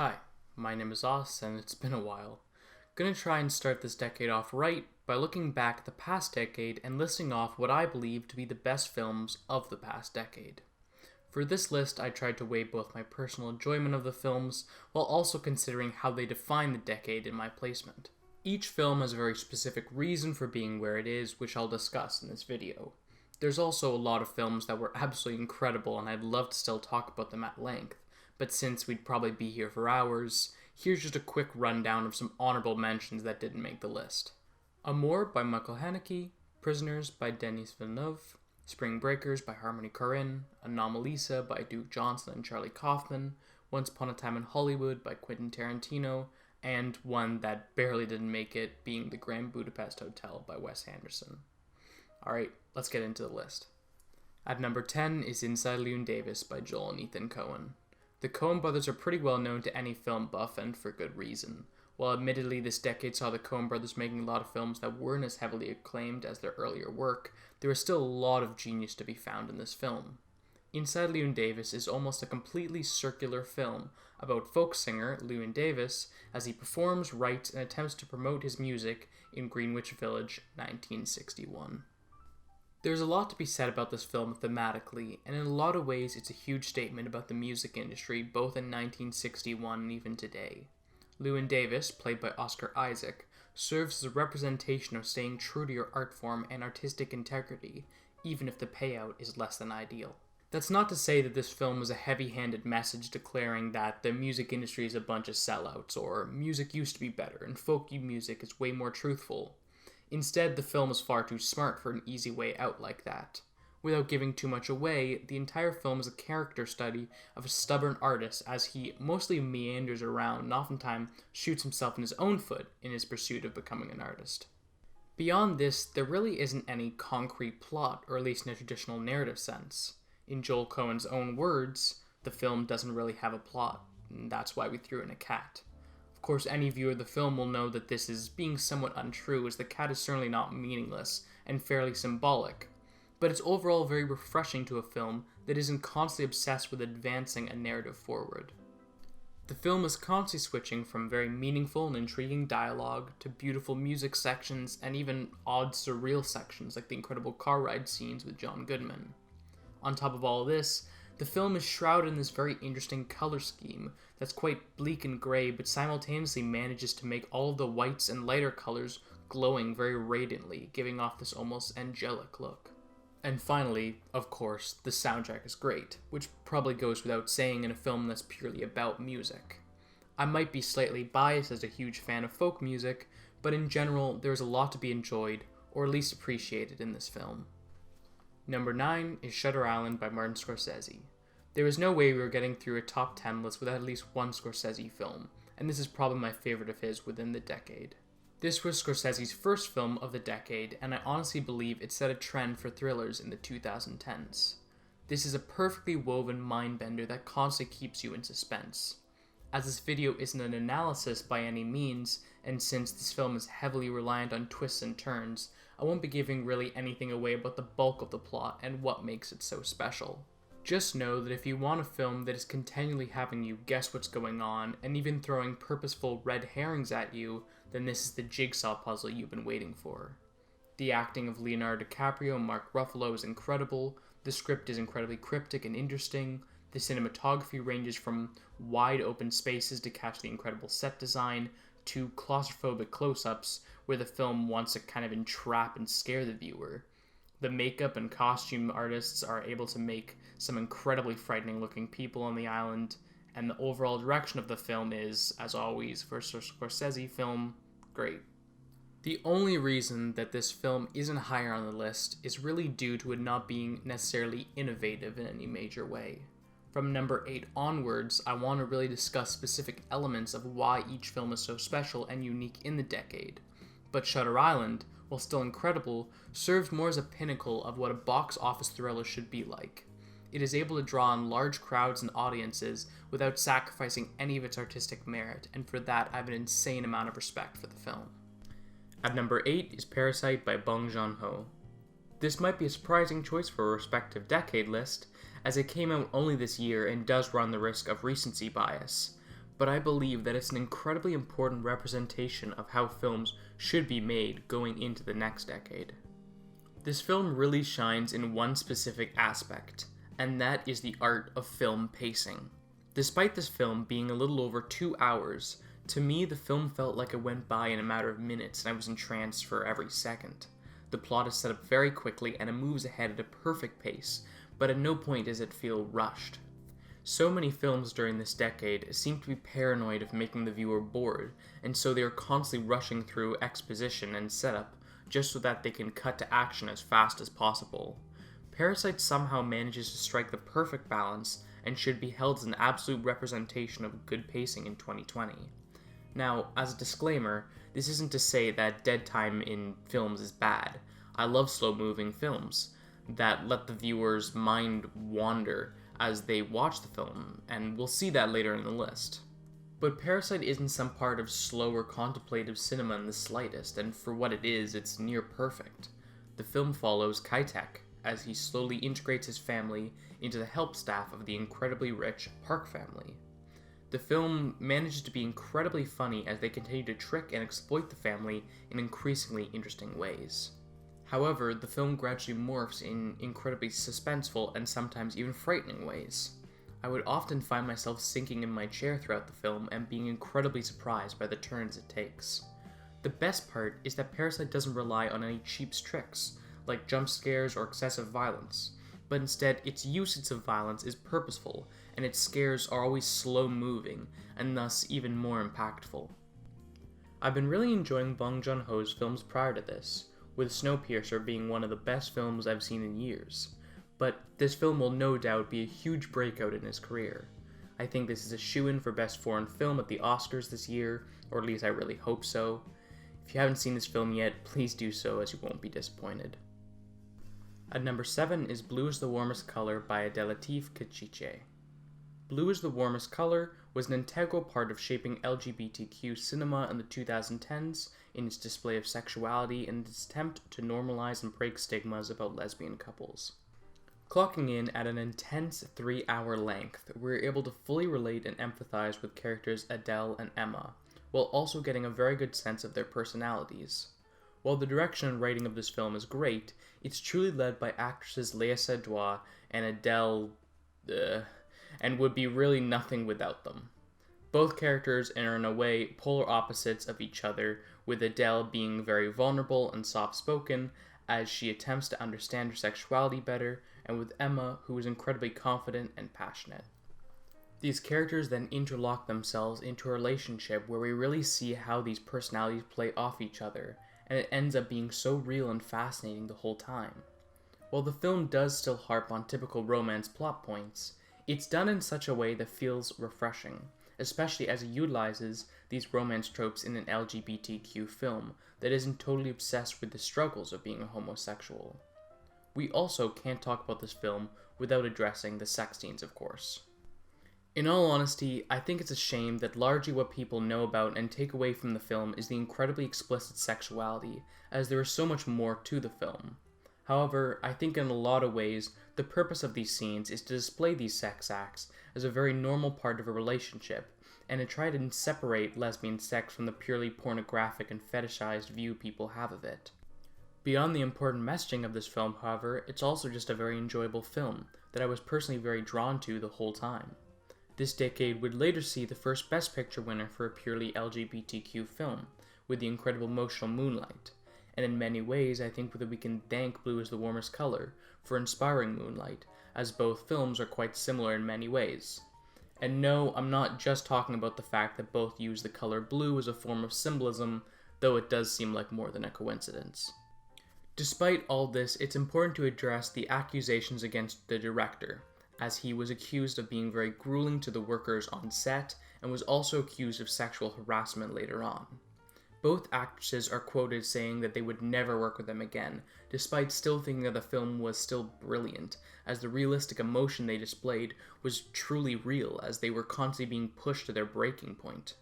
Hi, my name is Os, and it's been a while. Gonna try and start this decade off right by looking back at the past decade and listing off what I believe to be the best films of the past decade. For this list, I tried to weigh both my personal enjoyment of the films while also considering how they define the decade in my placement. Each film has a very specific reason for being where it is, which I'll discuss in this video. There's also a lot of films that were absolutely incredible, and I'd love to still talk about them at length. But since we'd probably be here for hours, here's just a quick rundown of some honorable mentions that didn't make the list. Amour by Michael Haneke, Prisoners by Denis Villeneuve, Spring Breakers by Harmony Korine, Anomalisa by Duke Johnson and Charlie Kaufman, Once Upon a Time in Hollywood by Quentin Tarantino, and one that barely didn't make it, being The Grand Budapest Hotel by Wes Anderson. Alright, let's get into the list. At number 10 is Inside Llewyn Davis by Joel and Ethan Coen. The Coen brothers are pretty well known to any film buff, and for good reason. While admittedly this decade saw the Coen brothers making a lot of films that weren't as heavily acclaimed as their earlier work, there was still a lot of genius to be found in this film. Inside Llewyn Davis is almost a completely circular film about folk singer Llewyn Davis as he performs, writes, and attempts to promote his music in Greenwich Village, 1961. There's a lot to be said about this film thematically, and in a lot of ways it's a huge statement about the music industry both in 1961 and even today. Llewyn Davis, played by Oscar Isaac, serves as a representation of staying true to your art form and artistic integrity, even if the payout is less than ideal. That's not to say that this film was a heavy-handed message declaring that the music industry is a bunch of sellouts, or music used to be better and folk music is way more truthful. Instead, the film is far too smart for an easy way out like that. Without giving too much away, the entire film is a character study of a stubborn artist as he mostly meanders around and oftentimes shoots himself in his own foot in his pursuit of becoming an artist. Beyond this, there really isn't any concrete plot, or at least in a traditional narrative sense. In Joel Coen's own words, the film doesn't really have a plot, and that's why we threw in a cat. Of course, any viewer of the film will know that this is being somewhat untrue, as the cat is certainly not meaningless and fairly symbolic, but it's overall very refreshing to a film that isn't constantly obsessed with advancing a narrative forward. The film is constantly switching from very meaningful and intriguing dialogue to beautiful music sections and even odd surreal sections like the incredible car ride scenes with John Goodman. On top of all this, the film is shrouded in this very interesting color scheme that's quite bleak and gray, but simultaneously manages to make all of the whites and lighter colors glowing very radiantly, giving off this almost angelic look. And finally, of course, the soundtrack is great, which probably goes without saying in a film that's purely about music. I might be slightly biased as a huge fan of folk music, but in general, there's a lot to be enjoyed, or at least appreciated in this film. Number 9 is Shutter Island by Martin Scorsese. There is no way we were getting through a top 10 list without at least one Scorsese film, and this is probably my favorite of his within the decade. This was Scorsese's first film of the decade, and I honestly believe it set a trend for thrillers in the 2010s. This is a perfectly woven mind-bender that constantly keeps you in suspense. As this video isn't an analysis by any means, and since this film is heavily reliant on twists and turns, I won't be giving really anything away about the bulk of the plot and what makes it so special. Just know that if you want a film that is continually having you guess what's going on and even throwing purposeful red herrings at you, then this is the jigsaw puzzle you've been waiting for. The acting of Leonardo DiCaprio and Mark Ruffalo is incredible, the script is incredibly cryptic and interesting, the cinematography ranges from wide open spaces to catch the incredible set design, to claustrophobic close-ups where the film wants to kind of entrap and scare the viewer. The makeup and costume artists are able to make some incredibly frightening looking people on the island, and the overall direction of the film is, as always for a Scorsese film, great. The only reason that this film isn't higher on the list is really due to it not being necessarily innovative in any major way. From number 8 onwards, I want to really discuss specific elements of why each film is so special and unique in the decade. But Shutter Island, while still incredible, serves more as a pinnacle of what a box office thriller should be like. It is able to draw in large crowds and audiences without sacrificing any of its artistic merit, and for that I have an insane amount of respect for the film. At number 8 is Parasite by Bong Joon-ho. This might be a surprising choice for a respective decade list, as it came out only this year and does run the risk of recency bias, but I believe that it's an incredibly important representation of how films should be made going into the next decade. This film really shines in one specific aspect, and that is the art of film pacing. Despite this film being a little over 2 hours, to me the film felt like it went by in a matter of minutes and I was entranced for every second. The plot is set up very quickly and it moves ahead at a perfect pace, but at no point does it feel rushed. So many films during this decade seem to be paranoid of making the viewer bored, and so they are constantly rushing through exposition and setup just so that they can cut to action as fast as possible. Parasite somehow manages to strike the perfect balance and should be held as an absolute representation of good pacing in 2020. Now, as a disclaimer, this isn't to say that dead time in films is bad. I love slow-moving films that let the viewer's mind wander as they watch the film, and we'll see that later in the list. But Parasite isn't some part of slow or contemplative cinema in the slightest, and for what it is, it's near perfect. The film follows Kai-Tak as he slowly integrates his family into the help staff of the incredibly rich Park family. The film manages to be incredibly funny as they continue to trick and exploit the family in increasingly interesting ways. However, the film gradually morphs in incredibly suspenseful and sometimes even frightening ways. I would often find myself sinking in my chair throughout the film and being incredibly surprised by the turns it takes. The best part is that Parasite doesn't rely on any cheap tricks, like jump scares or excessive violence, but instead its usage of violence is purposeful, and its scares are always slow-moving, and thus even more impactful. I've been really enjoying Bong Joon-ho's films prior to this, with Snowpiercer being one of the best films I've seen in years, but this film will no doubt be a huge breakout in his career. I think this is a shoo-in for Best Foreign Film at the Oscars this year, or at least I really hope so. If you haven't seen this film yet, please do so as you won't be disappointed. At number 7 is Blue is the Warmest Color by Abdelatif Kechiche. Blue is the Warmest Color was an integral part of shaping LGBTQ cinema in the 2010s in its display of sexuality and its attempt to normalize and break stigmas about lesbian couples. Clocking in at an intense 3-hour length, we were able to fully relate and empathize with characters Adele and Emma, while also getting a very good sense of their personalities. While the direction and writing of this film is great, it's truly led by actresses Léa Seydoux and Adele, and would be really nothing without them. Both characters are in a way polar opposites of each other, with Adele being very vulnerable and soft-spoken as she attempts to understand her sexuality better, and with Emma, who is incredibly confident and passionate. These characters then interlock themselves into a relationship where we really see how these personalities play off each other, and it ends up being so real and fascinating the whole time. While the film does still harp on typical romance plot points, it's done in such a way that feels refreshing, especially as it utilizes these romance tropes in an LGBTQ film that isn't totally obsessed with the struggles of being a homosexual. We also can't talk about this film without addressing the sex scenes, of course. In all honesty, I think it's a shame that largely what people know about and take away from the film is the incredibly explicit sexuality, as there is so much more to the film. However, I think in a lot of ways, the purpose of these scenes is to display these sex acts as a very normal part of a relationship, and to try to separate lesbian sex from the purely pornographic and fetishized view people have of it. Beyond the important messaging of this film, however, it's also just a very enjoyable film that I was personally very drawn to the whole time. This decade would later see the first Best Picture winner for a purely LGBTQ film, with the incredible Emotional Moonlight, and in many ways I think that we can thank Blue is the Warmest Color for inspiring Moonlight, as both films are quite similar in many ways. And no, I'm not just talking about the fact that both use the color blue as a form of symbolism, though it does seem like more than a coincidence. Despite all this, it's important to address the accusations against the director, as he was accused of being very grueling to the workers on set and was also accused of sexual harassment later on. Both actresses are quoted saying that they would never work with him again, despite still thinking that the film was still brilliant, as the realistic emotion they displayed was truly real, as they were constantly being pushed to their breaking point.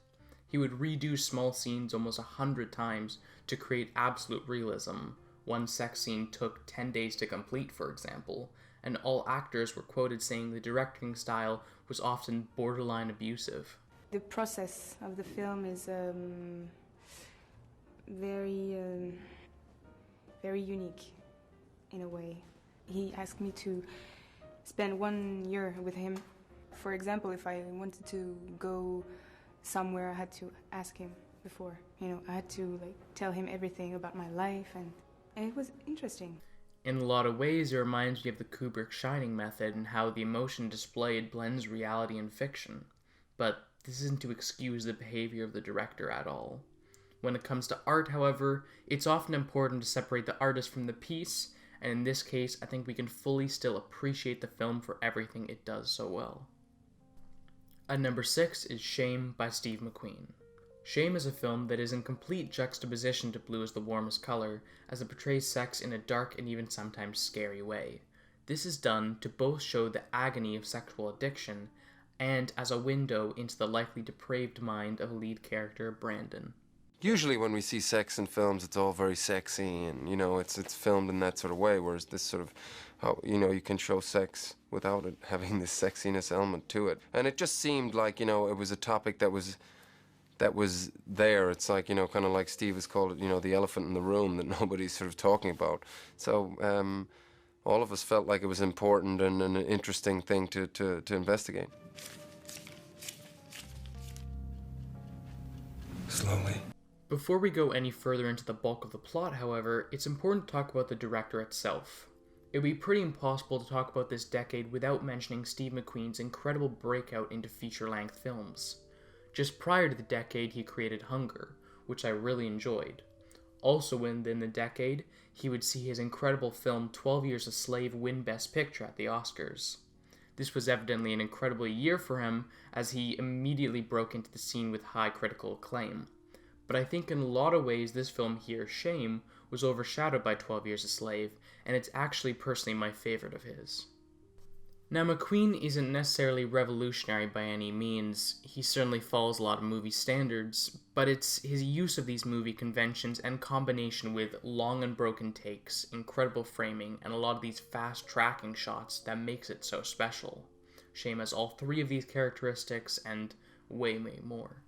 He would redo small scenes almost 100 times to create absolute realism. One sex scene took 10 days to complete, for example, and all actors were quoted saying the directing style was often borderline abusive. The process of the film is very, very unique in a way. He asked me to spend 1 year with him. For example, if I wanted to go somewhere, I had to ask him before. I had to tell him everything about my life, and it was interesting. In a lot of ways, it reminds me of the Kubrick Shining method and how the emotion displayed blends reality and fiction. But this isn't to excuse the behavior of the director at all. When it comes to art, however, it's often important to separate the artist from the piece, and in this case, I think we can fully still appreciate the film for everything it does so well. At number 6 is Shame by Steve McQueen. Shame is a film that is in complete juxtaposition to Blue is the Warmest Color, as it portrays sex in a dark and even sometimes scary way. This is done to both show the agony of sexual addiction and as a window into the likely depraved mind of lead character Brandon. Usually when we see sex in films, it's all very sexy and, it's filmed in that sort of way, whereas this sort of, how, you can show sex without it having this sexiness element to it. And it just seemed like, it was a topic that was there. It's like, kind of like Steve has called it, the elephant in the room that nobody's sort of talking about. So all of us felt like it was important and an interesting thing to investigate. Slowly. Before we go any further into the bulk of the plot, however, it's important to talk about the director itself. It would be pretty impossible to talk about this decade without mentioning Steve McQueen's incredible breakout into feature-length films. Just prior to the decade, he created Hunger, which I really enjoyed. Also within the decade, he would see his incredible film 12 Years a Slave win Best Picture at the Oscars. This was evidently an incredible year for him, as he immediately broke into the scene with high critical acclaim. But I think in a lot of ways this film here, Shame, was overshadowed by 12 Years a Slave, and it's actually personally my favorite of his. Now, McQueen isn't necessarily revolutionary by any means. He certainly follows a lot of movie standards, but it's his use of these movie conventions and combination with long unbroken takes, incredible framing, and a lot of these fast tracking shots that makes it so special. Shame has all 3 of these characteristics and way more.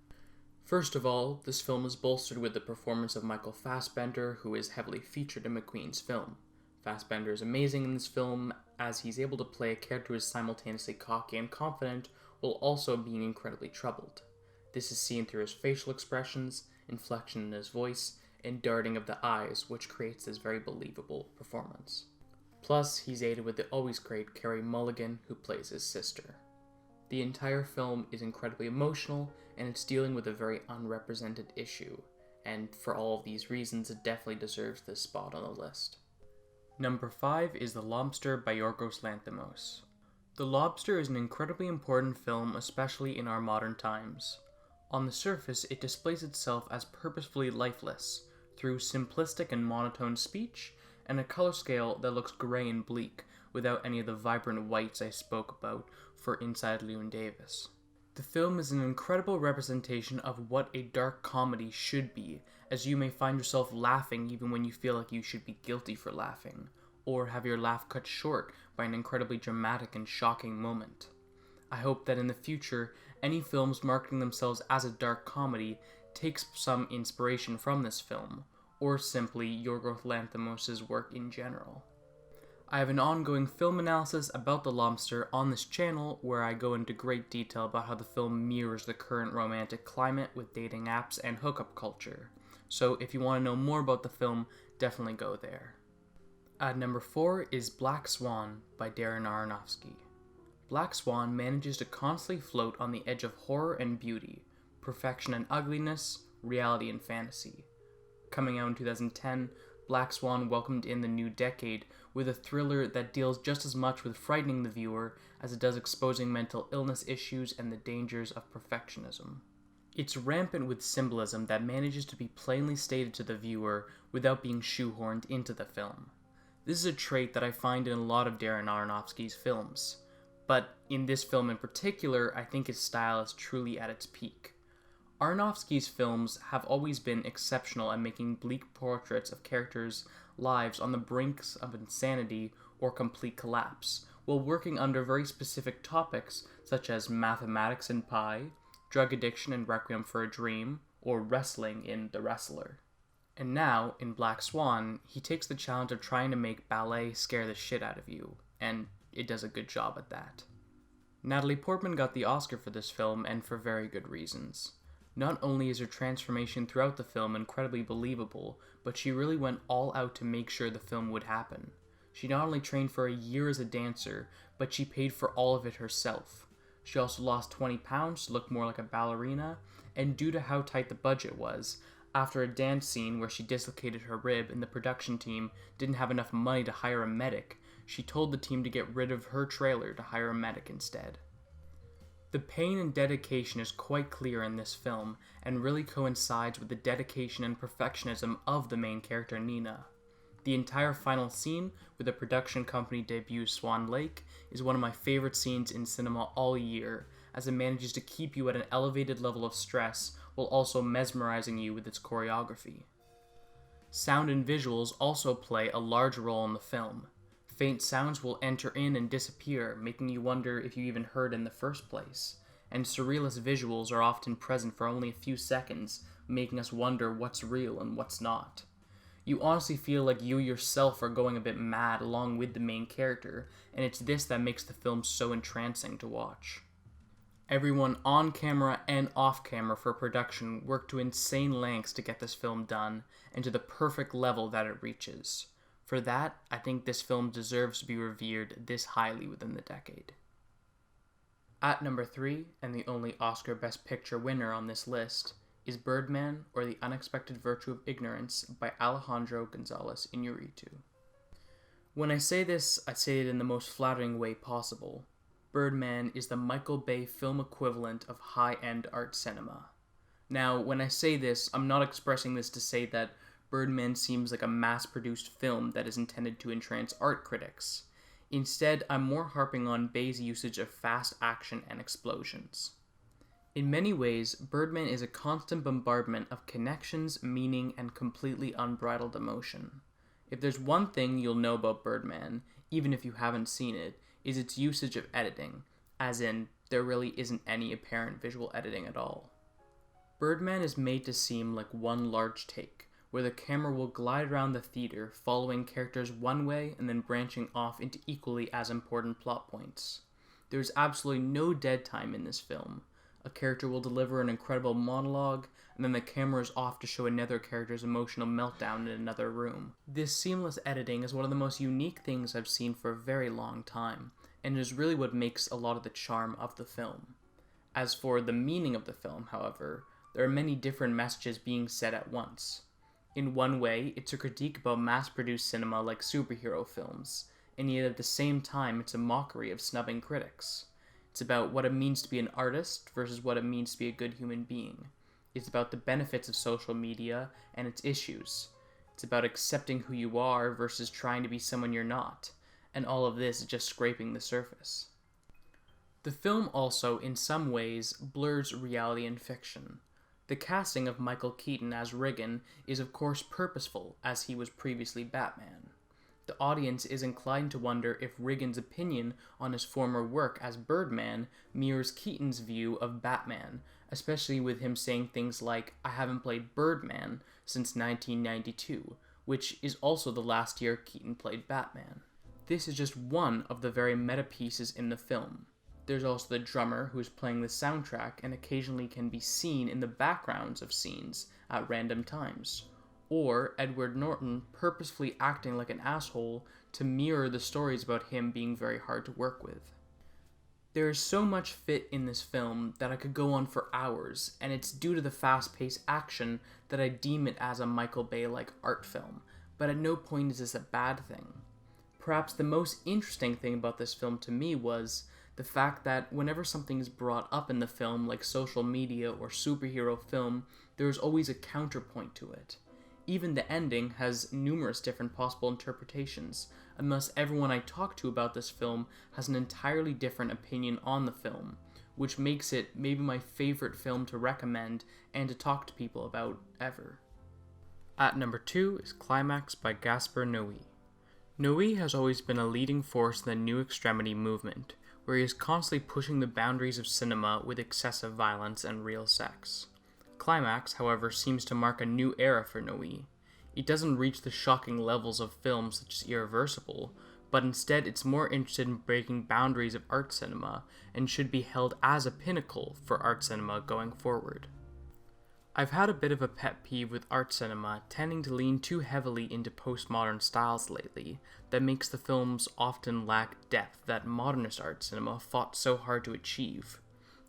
First of all, this film is bolstered with the performance of Michael Fassbender, who is heavily featured in McQueen's film. Fassbender is amazing in this film, as he's able to play a character who is simultaneously cocky and confident, while also being incredibly troubled. This is seen through his facial expressions, inflection in his voice, and darting of the eyes, which creates this very believable performance. Plus, he's aided with the always great Carey Mulligan, who plays his sister. The entire film is incredibly emotional, and it's dealing with a very unrepresented issue, and for all of these reasons, it definitely deserves this spot on the list. Number 5 is The Lobster by Yorgos Lanthimos. The Lobster is an incredibly important film, especially in our modern times. On the surface, it displays itself as purposefully lifeless, through simplistic and monotone speech, and a color scale that looks grey and bleak, without any of the vibrant whites I spoke about for Inside Llewyn Davis. The film is an incredible representation of what a dark comedy should be, as you may find yourself laughing even when you feel like you should be guilty for laughing, or have your laugh cut short by an incredibly dramatic and shocking moment. I hope that in the future, any films marketing themselves as a dark comedy takes some inspiration from this film, or simply Yorgos Lanthimos' work in general. I have an ongoing film analysis about The Lobster on this channel where I go into great detail about how the film mirrors the current romantic climate with dating apps and hookup culture. So if you want to know more about the film, definitely go there. At number 4 is Black Swan by Darren Aronofsky. Black Swan manages to constantly float on the edge of horror and beauty, perfection and ugliness, reality and fantasy. Coming out in 2010, Black Swan welcomed in the new decade with a thriller that deals just as much with frightening the viewer as it does exposing mental illness issues and the dangers of perfectionism. It's rampant with symbolism that manages to be plainly stated to the viewer without being shoehorned into the film. This is a trait that I find in a lot of Darren Aronofsky's films, but in this film in particular, I think his style is truly at its peak. Aronofsky's films have always been exceptional at making bleak portraits of characters' lives on the brinks of insanity or complete collapse, while working under very specific topics such as mathematics and pie, drug addiction in Requiem for a Dream, or wrestling in The Wrestler. And now, in Black Swan, he takes the challenge of trying to make ballet scare the shit out of you, and it does a good job at that. Natalie Portman got the Oscar for this film, and for very good reasons. Not only is her transformation throughout the film incredibly believable, but she really went all out to make sure the film would happen. She not only trained for a year as a dancer, but she paid for all of it herself. She also lost 20 pounds to look more like a ballerina, and due to how tight the budget was, after a dance scene where she dislocated her rib and the production team didn't have enough money to hire a medic, she told the team to get rid of her trailer to hire a medic instead. The pain and dedication is quite clear in this film, and really coincides with the dedication and perfectionism of the main character Nina. The entire final scene, where the production company debuts Swan Lake, is one of my favorite scenes in cinema all year, as it manages to keep you at an elevated level of stress while also mesmerizing you with its choreography. Sound and visuals also play a large role in the film. Faint sounds will enter in and disappear, making you wonder if you even heard in the first place, and surrealist visuals are often present for only a few seconds, making us wonder what's real and what's not. You honestly feel like you yourself are going a bit mad along with the main character, and it's this that makes the film so entrancing to watch. Everyone on camera and off camera for production worked to insane lengths to get this film done, and to the perfect level that it reaches. For that, I think this film deserves to be revered this highly within the decade. At number 3, and the only Oscar Best Picture winner on this list, is Birdman, or The Unexpected Virtue of Ignorance by Alejandro González Iñárritu. When I say this, I say it in the most flattering way possible. Birdman is the Michael Bay film equivalent of high-end art cinema. Now, when I say this, I'm not expressing this to say that Birdman seems like a mass-produced film that is intended to entrance art critics. Instead, I'm more harping on Bay's usage of fast action and explosions. In many ways, Birdman is a constant bombardment of connections, meaning, and completely unbridled emotion. If there's one thing you'll know about Birdman, even if you haven't seen it, is its usage of editing, as in, there really isn't any apparent visual editing at all. Birdman is made to seem like one large take, where the camera will glide around the theater, following characters one way and then branching off into equally as important plot points. There is absolutely no dead time in this film. A character will deliver an incredible monologue, and then the camera is off to show another character's emotional meltdown in another room. This seamless editing is one of the most unique things I've seen for a very long time, and is really what makes a lot of the charm of the film. As for the meaning of the film, however, there are many different messages being said at once. In one way, it's a critique about mass-produced cinema like superhero films, and yet at the same time it's a mockery of snubbing critics. It's about what it means to be an artist versus what it means to be a good human being. It's about the benefits of social media and its issues. It's about accepting who you are versus trying to be someone you're not, and all of this is just scraping the surface. The film also, in some ways, blurs reality and fiction. The casting of Michael Keaton as Riggin is of course purposeful, as he was previously Batman. The audience is inclined to wonder if Riggin's opinion on his former work as Birdman mirrors Keaton's view of Batman, especially with him saying things like, "I haven't played Birdman since 1992, which is also the last year Keaton played Batman. This is just one of the very meta pieces in the film. There's also the drummer who is playing the soundtrack and occasionally can be seen in the backgrounds of scenes at random times. Or Edward Norton purposefully acting like an asshole to mirror the stories about him being very hard to work with. There is so much fit in this film that I could go on for hours, and it's due to the fast-paced action that I deem it as a Michael Bay-like art film, but at no point is this a bad thing. Perhaps the most interesting thing about this film to me was the fact that whenever something is brought up in the film, like social media or superhero film, there is always a counterpoint to it. Even the ending has numerous different possible interpretations, and thus everyone I talk to about this film has an entirely different opinion on the film, which makes it maybe my favorite film to recommend and to talk to people about ever. At number 2 is Climax by Gaspar Noé. Noé has always been a leading force in the New Extremity movement, where he is constantly pushing the boundaries of cinema with excessive violence and real sex. Climax, however, seems to mark a new era for Noé. It doesn't reach the shocking levels of films such as Irreversible, but instead it's more interested in breaking boundaries of art cinema and should be held as a pinnacle for art cinema going forward. I've had a bit of a pet peeve with art cinema tending to lean too heavily into postmodern styles lately that makes the films often lack depth that modernist art cinema fought so hard to achieve.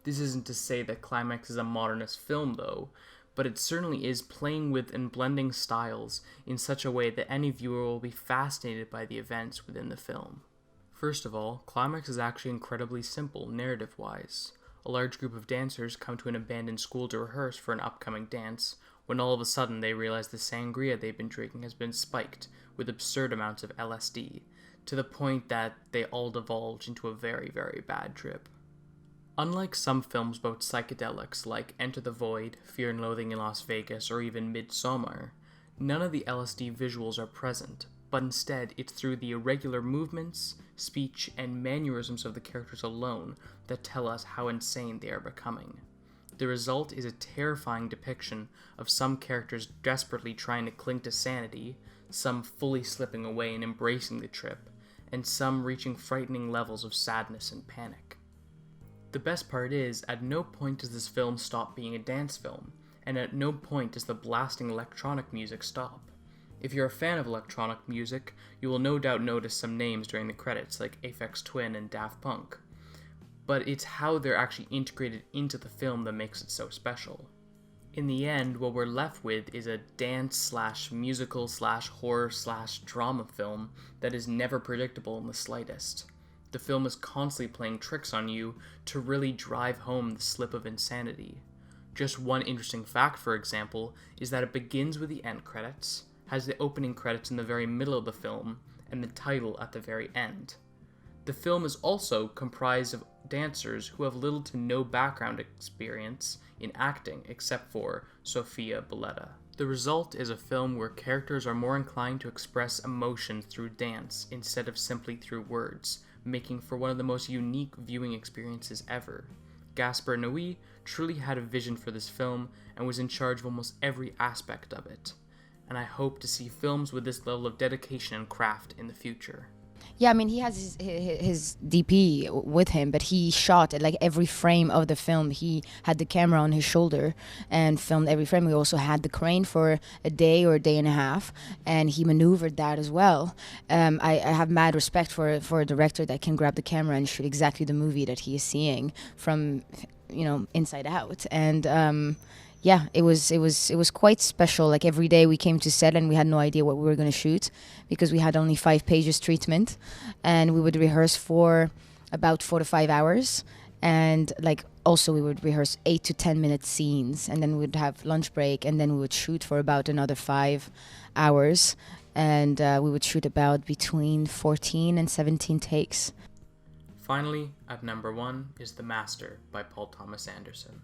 This isn't to say that Climax is a modernist film though, but it certainly is playing with and blending styles in such a way that any viewer will be fascinated by the events within the film. First of all, Climax is actually incredibly simple narrative-wise. A large group of dancers come to an abandoned school to rehearse for an upcoming dance, when all of a sudden they realize the sangria they've been drinking has been spiked with absurd amounts of LSD, to the point that they all divulge into a very, very bad trip. Unlike some films about psychedelics like Enter the Void, Fear and Loathing in Las Vegas, or even Midsommar, none of the LSD visuals are present, but instead it's through the irregular movements, speech, and mannerisms of the characters alone that tell us how insane they are becoming. The result is a terrifying depiction of some characters desperately trying to cling to sanity, some fully slipping away and embracing the trip, and some reaching frightening levels of sadness and panic. The best part is, at no point does this film stop being a dance film, and at no point does the blasting electronic music stop. If you're a fan of electronic music, you will no doubt notice some names during the credits like Aphex Twin and Daft Punk. But it's how they're actually integrated into the film that makes it so special. In the end, what we're left with is a dance/musical/horror/drama film that is never predictable in the slightest. The film is constantly playing tricks on you to really drive home the slip of insanity. Just one interesting fact, for example, is that it begins with the end credits, has the opening credits in the very middle of the film, and the title at the very end. The film is also comprised of dancers who have little to no background experience in acting except for Sofia Boutella. The result is a film where characters are more inclined to express emotions through dance instead of simply through words, making for one of the most unique viewing experiences ever. Gaspar Noé truly had a vision for this film and was in charge of almost every aspect of it. And I hope to see films with this level of dedication and craft in the future. Yeah, I mean, he has his DP with him, but he shot like every frame of the film. He had the camera on his shoulder and filmed every frame. We also had the crane for a day or a day and a half, and he maneuvered that as well. I have mad respect for a director that can grab the camera and shoot exactly the movie that he is seeing from, inside out. And yeah, it was quite special. Like every day we came to set and we had no idea what we were going to shoot because we had only 5 pages treatment, and we would rehearse for about 4 to 5 hours, and like also we would rehearse 8 to 10 minute scenes, and then we'd have lunch break, and then we would shoot for about another 5 hours, and we would shoot about between 14 and 17 takes. Finally, at number 1 is The Master by Paul Thomas Anderson.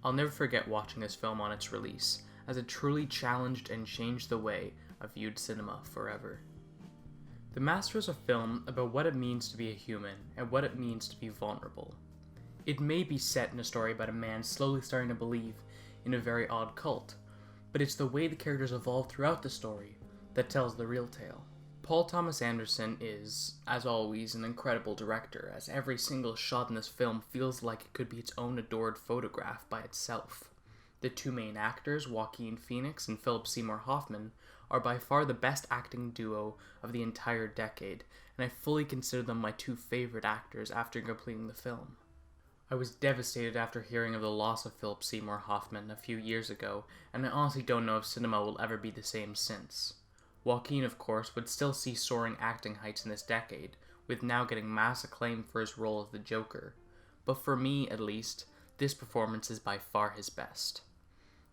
I'll never forget watching this film on its release, as it truly challenged and changed the way I viewed cinema forever. The Master is a film about what it means to be a human and what it means to be vulnerable. It may be set in a story about a man slowly starting to believe in a very odd cult, but it's the way the characters evolve throughout the story that tells the real tale. Paul Thomas Anderson is, as always, an incredible director, as every single shot in this film feels like it could be its own adored photograph by itself. The 2 main actors, Joaquin Phoenix and Philip Seymour Hoffman, are by far the best acting duo of the entire decade, and I fully consider them my 2 favorite actors after completing the film. I was devastated after hearing of the loss of Philip Seymour Hoffman a few years ago, and I honestly don't know if cinema will ever be the same since. Joaquin, of course, would still see soaring acting heights in this decade, with now getting mass acclaim for his role as the Joker. But for me, at least, this performance is by far his best.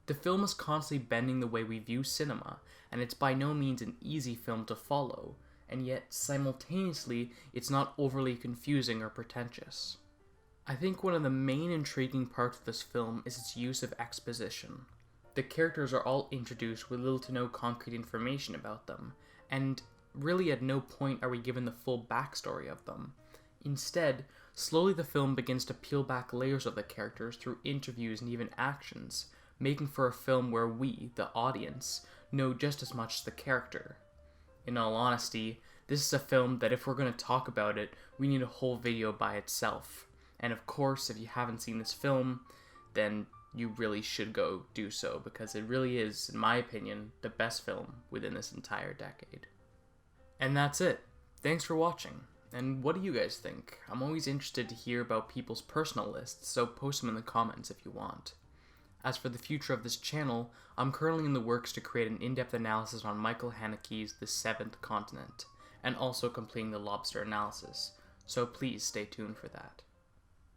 The film is constantly bending the way we view cinema, and it's by no means an easy film to follow, and yet, simultaneously, it's not overly confusing or pretentious. I think one of the main intriguing parts of this film is its use of exposition. The characters are all introduced with little to no concrete information about them, and really at no point are we given the full backstory of them. Instead, Slowly the film begins to peel back layers of the characters through interviews and even actions, making for a film where we, the audience, know just as much as the character. In all honesty, this is a film that if we're going to talk about it, we need a whole video by itself. And of course, if you haven't seen this film, then you really should go do so, because it really is, in my opinion, the best film within this entire decade. And that's it. Thanks for watching. And what do you guys think? I'm always interested to hear about people's personal lists, so post them in the comments if you want. As for the future of this channel, I'm currently in the works to create an in-depth analysis on Michael Haneke's The Seventh Continent, and also completing the Lobster analysis, so please stay tuned for that.